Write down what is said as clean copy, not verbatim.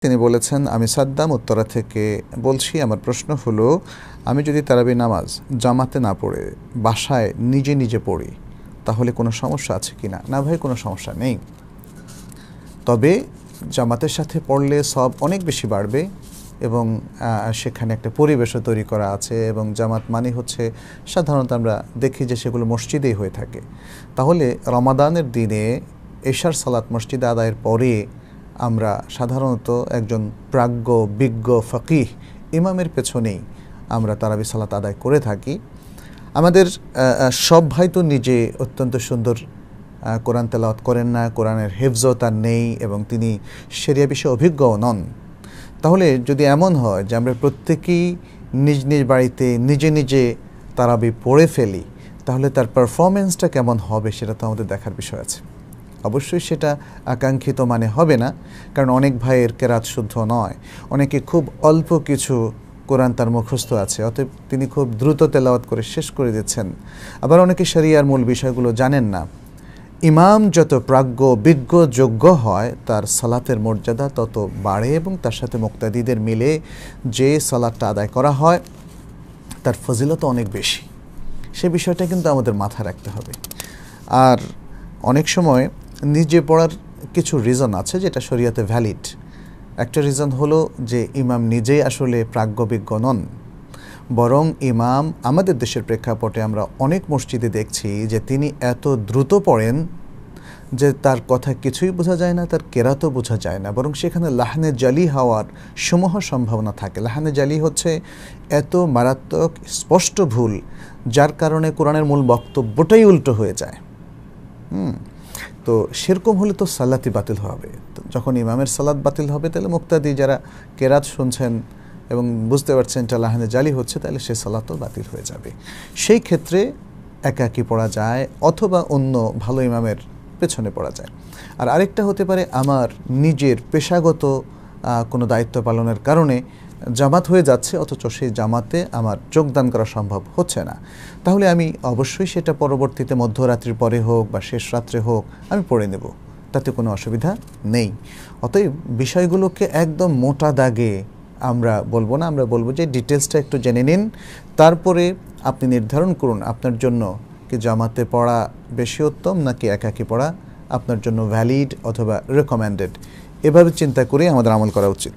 তিনি বলেছেন, আমি সাদ্দাম উত্তরা থেকে বলছি। আমার প্রশ্ন হলো, আমি যদি তারাবি নামাজ জামাতে না পড়ে বাসায় নিজে নিজে পড়ি তাহলে কোনো সমস্যা আছে কি না? না ভাই, কোনো সমস্যা নেই। তবে জামাতের সাথে পড়লে সব অনেক বেশি বাড়বে এবং সেখানে একটা পরিবেশও তৈরি করা আছে এবং জামাত মানে হচ্ছে সাধারণত আমরা দেখি যে সেগুলো মসজিদেই হয়ে থাকে। তাহলে রমাদানের দিনে এশার সালাত মসজিদে আদায়ের পরে আমরা সাধারণত একজন প্রাজ্ঞ বিজ্ঞ ফকিহ ইমামের পেছনেই আমরা তারাবি সালাত আদায় করে থাকি। আমাদের সব ভাই তো নিজে অত্যন্ত সুন্দর কোরআন তেলাওয়াত করেন না, কোরআনের হেফজও তার নেই এবং তিনি শরিয়া বিষয়ে অভিজ্ঞও নন। তাহলে যদি এমন হয় যে আমরা প্রত্যেকেই নিজ নিজ বাড়িতে নিজে নিজে তারাবি পড়ে ফেলি, তাহলে তার পারফরমেন্সটা কেমন হবে সেটা তো আমাদের দেখার বিষয় আছে। অবশ্যই সেটা আকাঙ্ক্ষিত মানে হবে না, কারণ অনেক ভাইয়ের কেরাত শুদ্ধ নয়, অনেকে খুব অল্প কিছু কোরআন তার মুখস্থ আছে, অতএব তিনি খুব দ্রুত তেলাওয়াত করে শেষ করে দিচ্ছেন। আবার অনেকে শরিয়ার মূল বিষয়গুলো জানেন না। ইমাম যত প্রাজ্ঞ বিজ্ঞ যোগ্য হয় তার সালাতের মর্যাদা তত বাড়ে এবং তার সাথে মুক্তাদিদের মিলে যে সালাতটা আদায় করা হয় তার ফজিলত অনেক বেশি। সে বিষয়টা কিন্তু আমাদের মাথায় রাখতে হবে। আর অনেক সময় নিজে পড়ার কিছু রিজন আছে যেটা শরিয়াতে ভ্যালিড। একটা রিজন হলো যে ইমাম নিজেই আসলে প্রাজ্ঞবিজ্ঞ নন, বরং ইমাম আমাদের দেশের প্রেক্ষাপটে আমরা অনেক মসজিদে দেখছি যে তিনি এত দ্রুত পড়েন যে তার কথা কিছুই বোঝা যায় না, তার কেরাতও বোঝা যায় না, বরং সেখানে লাহানে জালি হওয়ার সমূহ সম্ভাবনা থাকে। লাহানে জালি হচ্ছে এত মারাত্মক স্পষ্ট ভুল যার কারণে কোরআনের মূল বক্তব্যটাই উল্টো হয়ে যায়। তো সেরকম হলে তো সালাতই বাতিল হবে। যখন ইমামের সালাত বাতিল হবে তাহলে মুক্তাদি যারা কেরাত শুনছেন এবং বুঝতে পারছেন এটা লাহানে জালি হচ্ছে, তাহলে সে সালাতও বাতিল হয়ে যাবে। সেই ক্ষেত্রে একাকী পড়া যায় অথবা অন্য ভালো ইমামের পেছনে পড়া যায়। আর আরেকটা হতে পারে আমার নিজের পেশাগত কোনো দায়িত্ব পালনের কারণে জামাত হয়ে যাচ্ছে অথচ সেই জামাতে আমার যোগদান করা সম্ভব হচ্ছে না, তাহলে আমি অবশ্যই সেটা পরবর্তীতে মধ্যরাত্রির পরে হোক বা শেষ রাত্রে হোক আমি পড়ে নেব, তাতে কোনো অসুবিধা নেই। অতএব বিষয়গুলোকে একদম মোটা দাগে আমরা বলবো না, আমরা বলবো যে ডিটেলসটা একটু জেনে নিন, তারপরে আপনি নির্ধারণ করুন আপনার জন্য কি জামাতে পড়া বেশি উত্তম নাকি একাকী পড়া আপনার জন্য ভ্যালিড অথবা রেকমেন্ডেড। এভাবে চিন্তা করে আমাদের আমল করা উচিত।